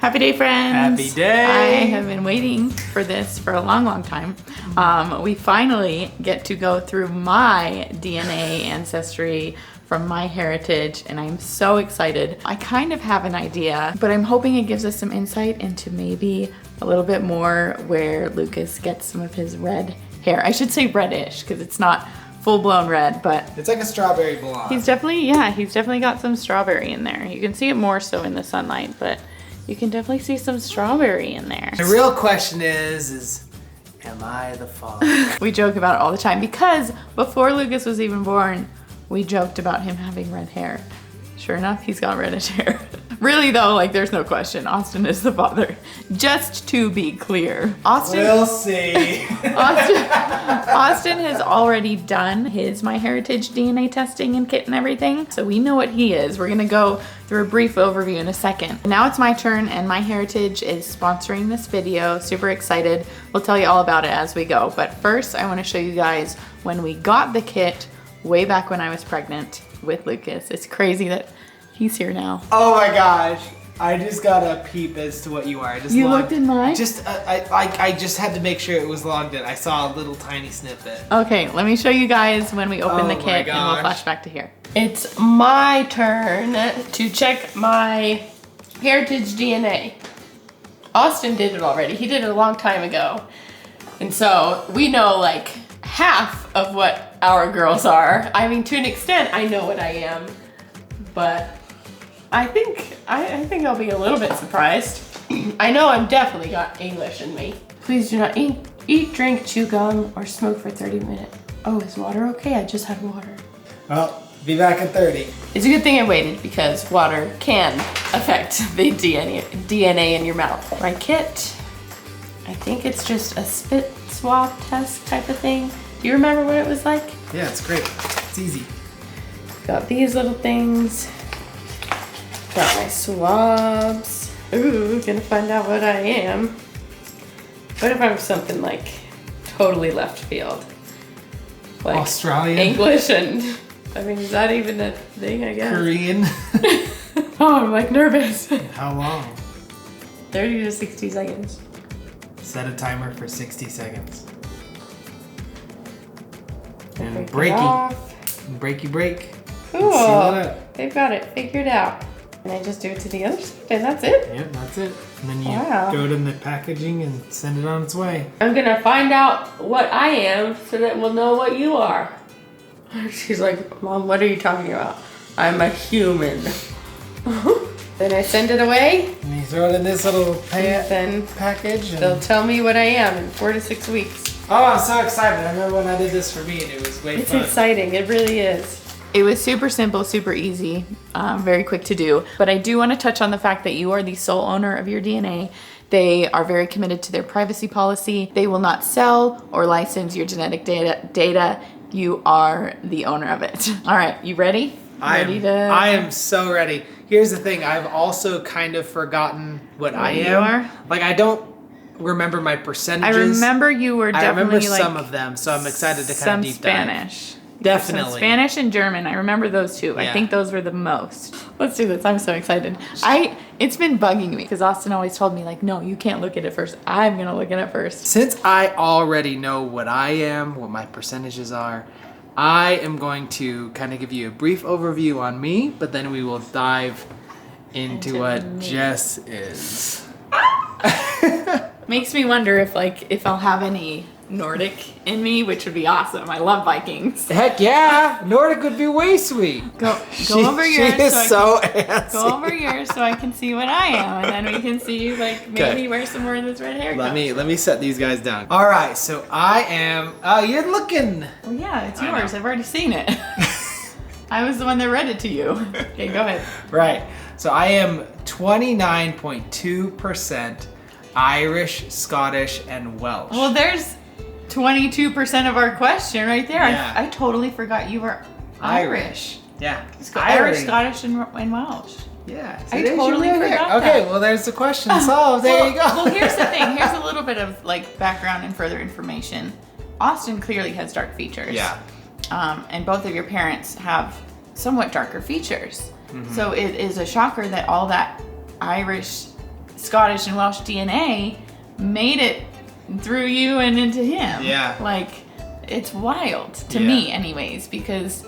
Happy day, friends. Happy day. I have been waiting for this for a long time. We finally get to go through my DNA ancestry from MyHeritage, and I'm so excited. I kind of have an idea, but I'm hoping it gives us some insight into maybe a little bit more where Lucas gets some of his red hair. I should say reddish, because it's not full-blown red, but it's like a strawberry blonde. he's definitely got some strawberry in there. You can see it more so in the sunlight, but you can definitely see some strawberry in there. The real question is am I the father? We joke about it all the time because before Lucas was even born, we joked about him having red hair. Sure enough, he's got reddish hair. Really though, like there's no question, Austin is the father. Just to be clear. We'll see. Austin has already done his MyHeritage DNA testing and kit and everything, so we know what he is. We're gonna go through a brief overview in a second. Now it's my turn, and MyHeritage is sponsoring this video. Super excited. We'll tell you all about it as we go. But first, I wanna show you guys when we got the kit way back when I was pregnant with Lucas. It's crazy that he's here now. Oh my gosh. I just got a peep as to what you are. You looked in mine? I just had to make sure it was logged in. I saw a little tiny snippet. Okay, let me show you guys when we open the kit and we'll flash back to here. It's my turn to check my heritage DNA. Austin did it already. He did it a long time ago. And so we know like half of what our girls are. I mean, to an extent, I know what I am, but I think I'll be a little bit surprised. I know I'm definitely got English in me. Please do not eat, drink, chew gum, or smoke for 30 minutes. Oh, is water okay? I just had water. Well, be back at 30. It's a good thing I waited because water can affect the DNA in your mouth. Right, Kit? I think it's just a spit swab test type of thing. Do you remember what it was like? Yeah, it's great. It's easy. Got these little things. Got my swabs. Ooh, gonna find out what I am. What if I'm something like totally left field? Like Australian? English and, I mean, is that even a thing, I guess? Korean? Oh, I'm like nervous. How long? 30 to 60 seconds. Set a timer for 60 seconds. And Break it off. breaky break. Cool. They've got it figured out. And I just do it to the other side and that's it? Yep, that's it. And then you Wow. go to the packaging and send it on its way. I'm gonna find out what I am so that we'll know what you are. She's like, Mom, what are you talking about? I'm a human. Then I send it away. And you throw it in this little Then package. And they'll tell me what I am in 4 to 6 weeks. oh, I'm so excited. I remember when I did this for me and it was way It's fun. exciting, it really is. It was super simple, super easy, very quick to do. But I do want to touch on the fact that you are the sole owner of your DNA. They are very committed to their privacy policy. They will not sell or license your genetic data. You are the owner of it. All right, you ready? I am so ready. Here's the thing. I've also kind of forgotten what I am. You are? Like, I don't remember my percentages. I remember you were definitely I remember like some of them, so I'm excited to kind of deep dive. Spanish. Definitely. Some Spanish and German. I remember those two. Yeah. I think those were the most. Let's do this. I'm so excited. It's been bugging me because Austin always told me like, no, you can't look at it first. I'm going to look at it first. Since I already know what I am, what my percentages are, I am going to kind of give you a brief overview on me, but then we will dive into what me. Jess is. Makes me wonder if I'll have any Nordic in me, which would be awesome. I love Vikings. Heck yeah! Nordic would be way sweet. Go over yours. She is so antsy. Go over yours so I can see what I am, and then we can see like maybe where some more of this red hair goes. Let me set these guys down. All right, so I am. Oh, you're looking. Well, yeah, it's I yours. know. I've already seen it. I was the one that read it to you. Okay, go ahead. Right. So I am 29.2% Irish, Scottish, and Welsh. Well, there's 22% of our question right there. Yeah. I totally forgot you were Irish. Yeah. Irish, Scottish, and Welsh. Yeah. I there's totally your right there. forgot Okay, that. well, there's the question solved. There you go. Well, here's the thing. Here's a little bit of like background and further information. Austin clearly has dark features. Yeah. And both of your parents have somewhat darker features. So it is a shocker that all that Irish Scottish and Welsh DNA made it through you and into him. Yeah. Like, it's wild to me anyways, because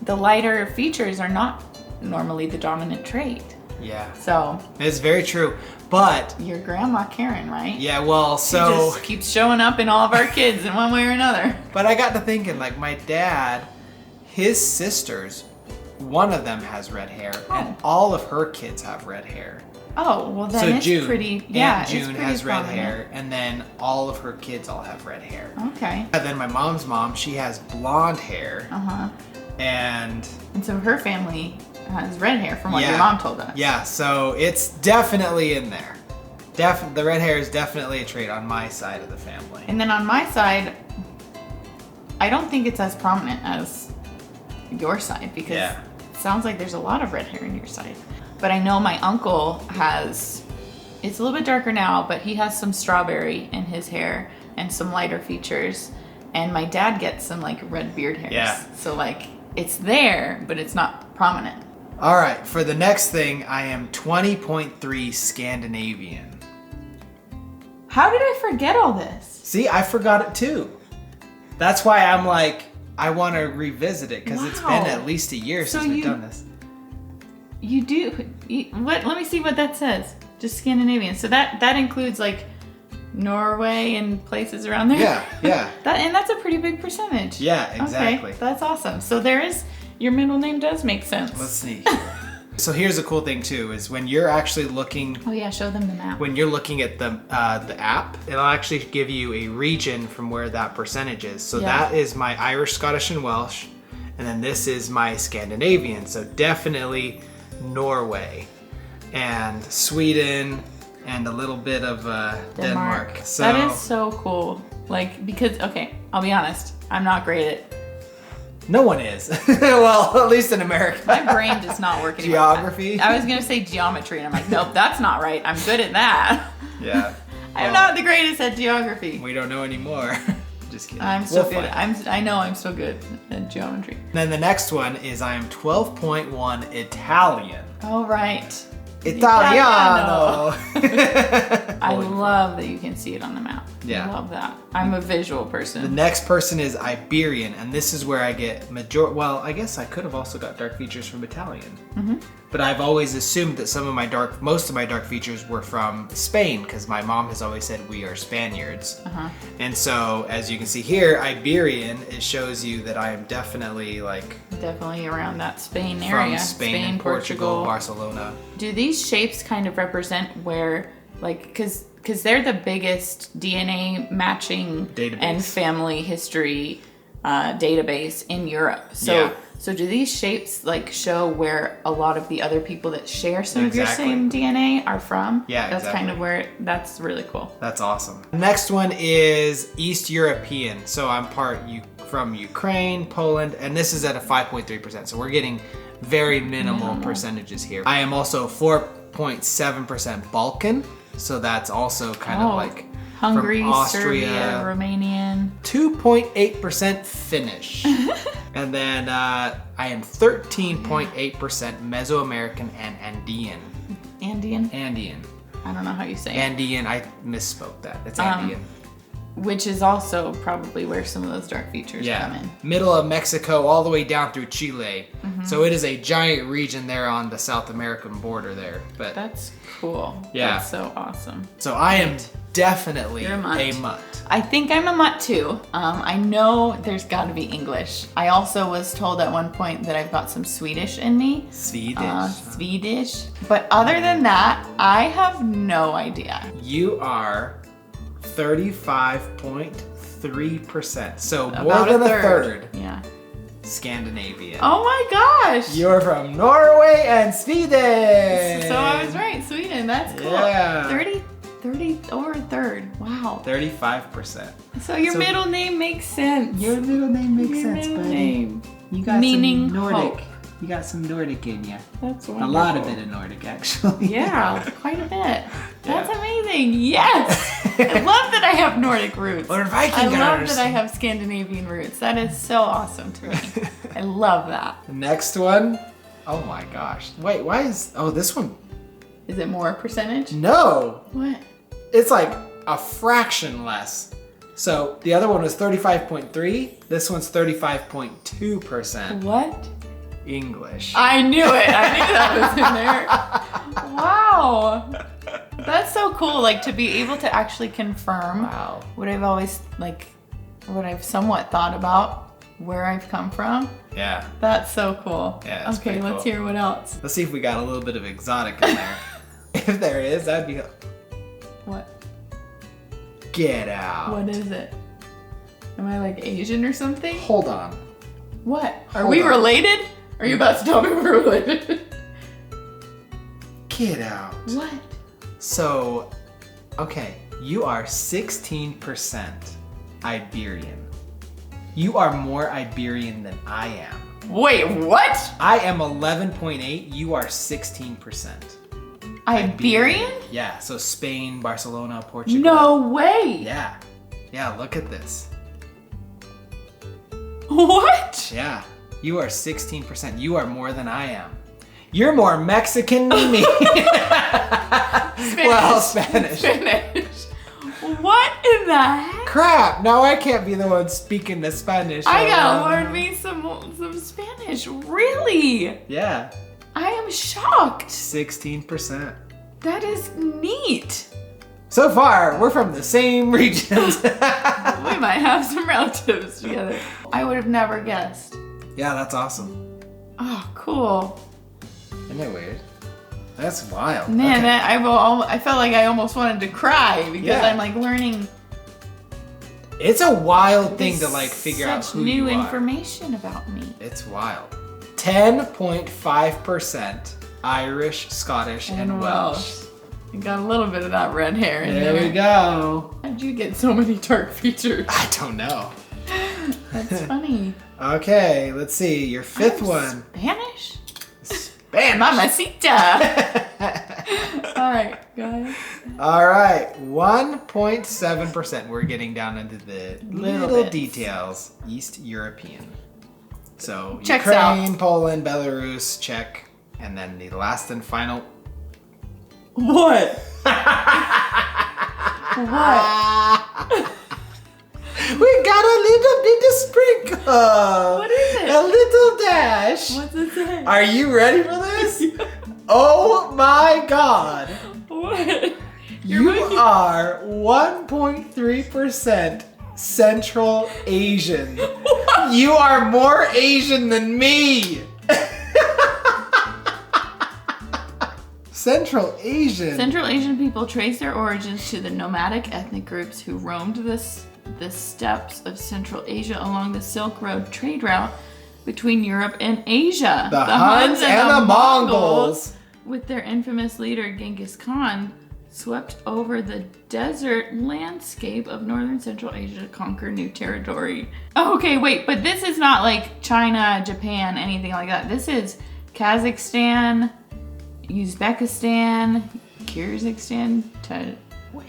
the lighter features are not normally the dominant trait. Yeah. So it's very true. But your grandma Karen, right? Yeah, well, so she just keeps showing up in all of our kids in one way or another. But I got to thinking, like, my dad, his sisters, one of them has red hair, and all of her kids have red hair. Oh, well then so it's June, pretty, Aunt it's June pretty has red prominent. hair, and then all of her kids all have red hair. Okay. And then my mom's mom, she has blonde hair. And so her family has red hair from what your mom told us. Yeah, so it's definitely in there. The red hair is definitely a trait on my side of the family. And then on my side, I don't think it's as prominent as your side, because it sounds like there's a lot of red hair in your side. But I know my uncle has, it's a little bit darker now, but he has some strawberry in his hair and some lighter features. And my dad gets some like red beard hairs. Yeah. So like it's there, but it's not prominent. All right, for the next thing, I am 20.3 Scandinavian. How did I forget all this? See, I forgot it too. That's why I'm like, I want to revisit it, because it's been at least a year since we've done this. You do? What? Let me see what that says. Just Scandinavian. So that includes like Norway and places around there? Yeah. And that's a pretty big percentage. Yeah, exactly. Okay, that's awesome. So your middle name does make sense. Let's see. So here's a cool thing too, is when you're actually looking. Oh yeah, show them the map. When you're looking at the app, it'll actually give you a region from where that percentage is. So that is my Irish, Scottish, and Welsh, and then this is my Scandinavian. So definitely Norway, and Sweden, and a little bit of Denmark. So that is so cool. Like, because I'll be honest, I'm not great at. No one is. Well, at least in America. My brain does not work anymore. Geography? I was going to say geometry, and I'm like, nope, that's not right. I'm good at that. Yeah. I'm not the greatest at geography. We don't know anymore. Just kidding. I'm still good. I know I'm still good at geometry. Then the next one is I am 12.1 Italian. Oh, right. Italiano. I love that you can see it on the map. Yeah. I love that. I'm a visual person. The next person is Iberian, and this is where I get well, I guess I could have also got dark features from Italian. But I've always assumed that most of my dark features were from Spain, because my mom has always said we are Spaniards. And so, as you can see here, Iberian, it shows you that I am definitely around that Spain area. From Spain, Portugal, Barcelona. Do these shapes kind of represent where, because they're the biggest DNA matching database and family history database in Europe. So do these shapes show where a lot of the other people that share some of your same DNA are from? Yeah, that's kind of where that's really cool. That's awesome. Next one is East European. So I'm from Ukraine, Poland, and this is at a 5.3%. So we're getting very minimal percentages here. I am also 4.7% Balkan. So that's also kind of like Hungary, from Austria, Serbia, Romanian. 2.8% Finnish. And then I am 13.8% Mesoamerican and Andean. Andean? I don't know how you say it. Andean, I misspoke that. It's Andean. Which is also probably where some of those dark features come in. Middle of Mexico all the way down through Chile. So it is a giant region there on the South American border there. But that's cool. Yeah. That's so awesome. So I am definitely a mutt. I think I'm a mutt too. I know there's got to be English. I also was told at one point that I've got some Swedish in me. Swedish. But other than that, I have no idea. You are 35.3%. So about more than a third. Yeah. Scandinavian. Oh my gosh! You're from Norway and Sweden. So I was right, Sweden. That's cool. Yeah. 30 over a third. Wow. 35%. So your middle name makes sense. Your middle name makes sense, buddy. You got meaning some Nordic. hope. You got some Nordic in you. That's wonderful. A lot of it in Nordic, actually. Yeah, quite a bit. That's amazing. Yes. I love that I have Nordic roots. Or Viking. I love that I have Scandinavian roots. That is so awesome to me. I love that. The next one. Oh my gosh. Wait, why is... Oh, this one. Is it more percentage? No, What? it's like a fraction less. So the other one was 35.3. This one's 35.2% What? English. I knew it. I knew that was in there. Wow. That's so cool. Like to be able to actually confirm Wow. what I've always what I've somewhat thought about where I've come from. Yeah. That's so cool. Yeah, that's okay, pretty let's cool. hear what else. Let's see if we got a little bit of exotic in there. If there is, that'd be. What? Get out. What is it? Am I like Asian or something? Hold on. What? Are Hold we on. related? Are you about to tell me we're related? Get out. What? So, okay, you are 16% Iberian. You are more Iberian than I am. Wait, what? I am 11.8. You are 16%. Iberian? Yeah, so Spain, Barcelona, Portugal. No way. Yeah. Yeah, look at this. What? Yeah. You are 16%. You are more than I am. You're more Mexican than me. Well, Spanish. Spanish. What in the heck? Crap, now I can't be the one speaking the Spanish. I gotta learn me some Spanish. Really? Yeah, I am shocked. 16%. That is neat. So far, we're from the same regions. We might have some relatives together. I would have never guessed. Yeah, that's awesome. Oh, cool. Isn't that weird? That's wild. Man, Okay. I felt like I almost wanted to cry because Yeah. I'm like learning It's a wild thing to like figure out such who new you are. information about me. It's wild. 10.5% Irish, Scottish, and Welsh. You got a little bit of that red hair in there. There we go. How'd you get so many dark features? I don't know. That's funny. Okay, let's see. Your fifth I'm one. Spanish? Spanish. Mamacita. All right, go ahead. All right, 1.7%. We're getting down into the little bits. details. East European. So Checks Ukraine, Poland, Belarus, Czech, and then the last and final. What? What? We got a little bit of sprinkle. What is it? A little dash. What's it say? Are you ready for this? Oh my God. What? You are 1.3% Central Asian. What? You are more Asian than me. Central Asian. Central Asian people trace their origins to the nomadic ethnic groups who roamed the steppes of Central Asia along the Silk Road trade route between Europe and Asia. The Huns and the Mongols, with their infamous leader Genghis Khan, swept over the desert landscape of northern Central Asia to conquer new territory. Oh, okay, wait, but this is not like China, Japan, anything like that. This is Kazakhstan, Uzbekistan, Kyrgyzstan,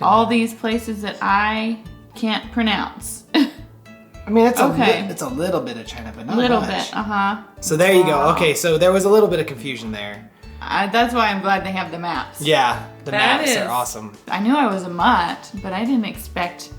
all these places that I can't pronounce. I mean, it's Okay. it's a little bit of China, but not A little much. bit, So there you go. Wow. Okay, so there was a little bit of confusion there. That's why I'm glad they have the maps. Yeah, the That maps is- are awesome. I knew I was a mutt, but I didn't expect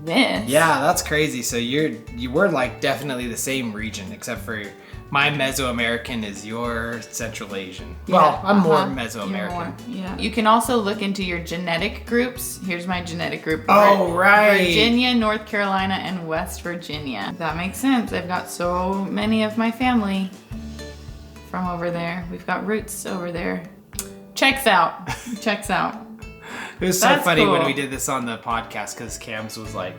this. Yeah, that's crazy. So you were like definitely the same region, except for my Mesoamerican is your Central Asian. Well, I'm more You're Mesoamerican. more, yeah. You can also look into your genetic groups. Here's my genetic group. Oh, right. Virginia, North Carolina, and West Virginia. That makes sense. I've got so many of my family from over there. We've got roots over there. Checks out. Checks out. It was so That's funny when cool. we did this on the podcast because Cam's was like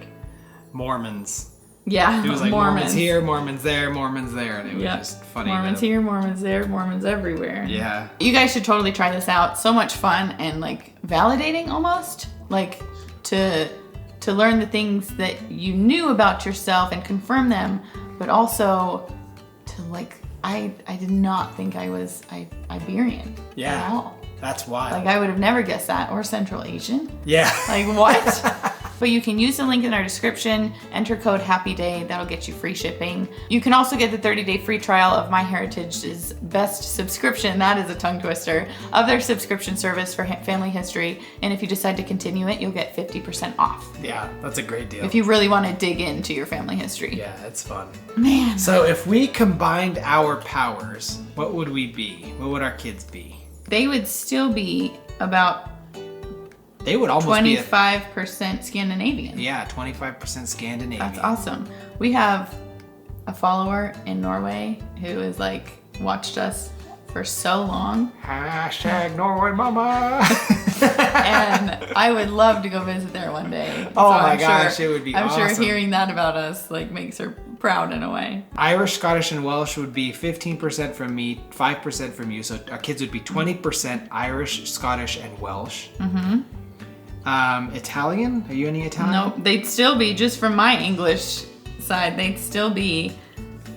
Mormons. Yeah, It was like Mormons here, Mormons there, Mormons there, and it was Yeah. just funny. Mormons here, Mormons there, Mormons everywhere. Yeah. You guys should totally try this out. So much fun and like validating almost. Like to learn the things that you knew about yourself and confirm them, but also to like I did not think I was Iberian Yeah. at all. That's wild. Like I would have never guessed that, or Central Asian. Yeah. Like what? But you can use the link in our description, enter code HAPPYDAY, that'll get you free shipping. You can also get the 30-day free trial of MyHeritage's best subscription, that is a tongue twister, of their subscription service for family history. And if you decide to continue it, you'll get 50% off. Yeah, that's a great deal. If you really want to dig into your family history. Yeah, it's fun. Man. So if we combined our powers, what would we be? What would our kids be? They would still be about They would almost 25% Scandinavian. Yeah, 25% Scandinavian. That's awesome. We have a follower in Norway who has like watched us for so long. Hashtag Norway Mama. And I would love to go visit there one day. Oh my gosh, it would be awesome. I'm sure hearing that about us like makes her proud in a way. Irish, Scottish, and Welsh would be 15% from me, 5% from you. So our kids would be 20% Irish, Scottish, and Welsh. Mm-hmm. Italian? Are you any Italian? No, they'd still be, just from my English side, they'd still be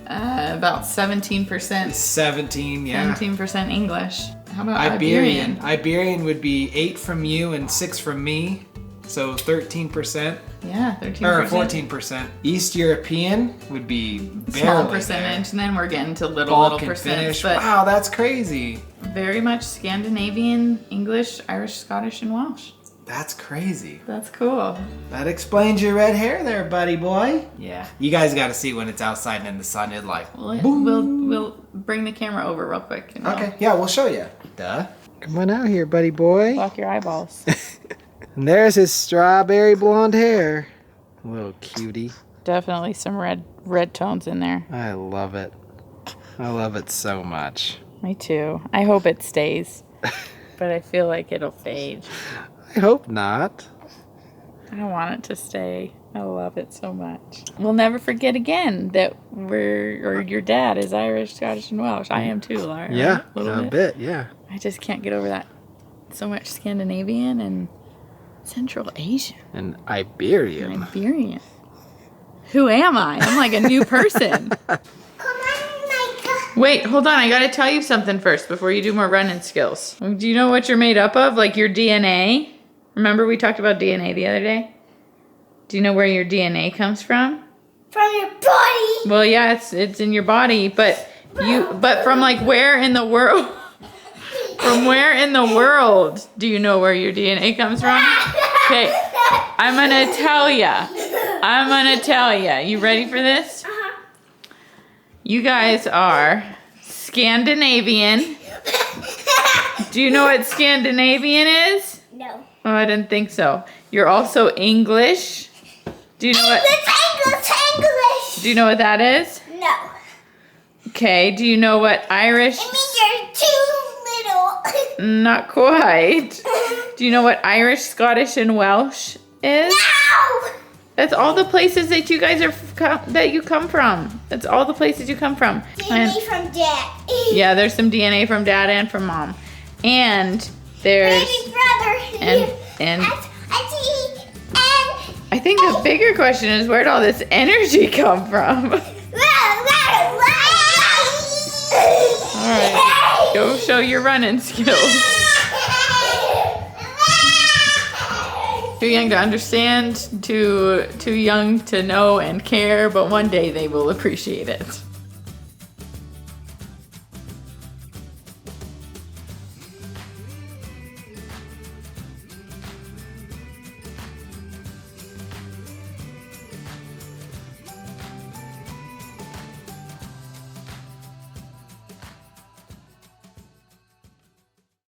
about 17%. 17, yeah. 17% English. How about Iberian? Iberian would be 8 from you and 6 from me. So 13%. Yeah, 13%. Or 14%. East European would be small barely percentage, there. and then we're getting to little Balkan percent. Finnish. But Wow, that's crazy. very much Scandinavian, English, Irish, Scottish, and Welsh. That's crazy. That's cool. That explains your red hair there, buddy boy. Yeah. You guys got to see when it's outside and in the sun. It's like, We'll bring the camera over real quick. And okay, yeah, we'll show you. Duh. Come on out here, buddy boy. Block your eyeballs. And there's his strawberry blonde hair. Little cutie. Definitely some red tones in there. I love it. I love it so much. Me too. I hope it stays. But I feel like it'll fade. I hope not. I don't want it to stay. I love it so much. We'll never forget again that your dad is Irish, Scottish, and Welsh. I am too, Laura. Yeah, right? a bit, yeah. I just can't get over that. So much Scandinavian and Central Asian. And Iberian. Iberian. Who am I? I'm like a new person. Wait, hold on. I gotta tell you something first before you do more running skills. Do you know what you're made up of? Like your DNA? Remember we talked about DNA the other day? Do you know where your DNA comes from? From your body. Well, yeah, it's in your body, but from like where in the world? From where in the world do you know where your DNA comes from? Okay, I'm gonna tell ya. You ready for this? You guys are Scandinavian. Do you know what Scandinavian is? No. Oh, I didn't think so. You're also English. Do you know what? English. Do you know what that is? No. Okay. Do you know what Irish? It means you're too little. Not quite. Do you know what Irish, Scottish, and Welsh is? No. That's all the places that you guys that you come from. That's all the places you come from. DNA from dad. Yeah, there's some DNA from dad and from mom. And there's Baby brother. and Auntie, I think the bigger question is where'd all this energy come from? Alright. Go show your running skills. Too young to understand, too young to know and care, but one day they will appreciate it.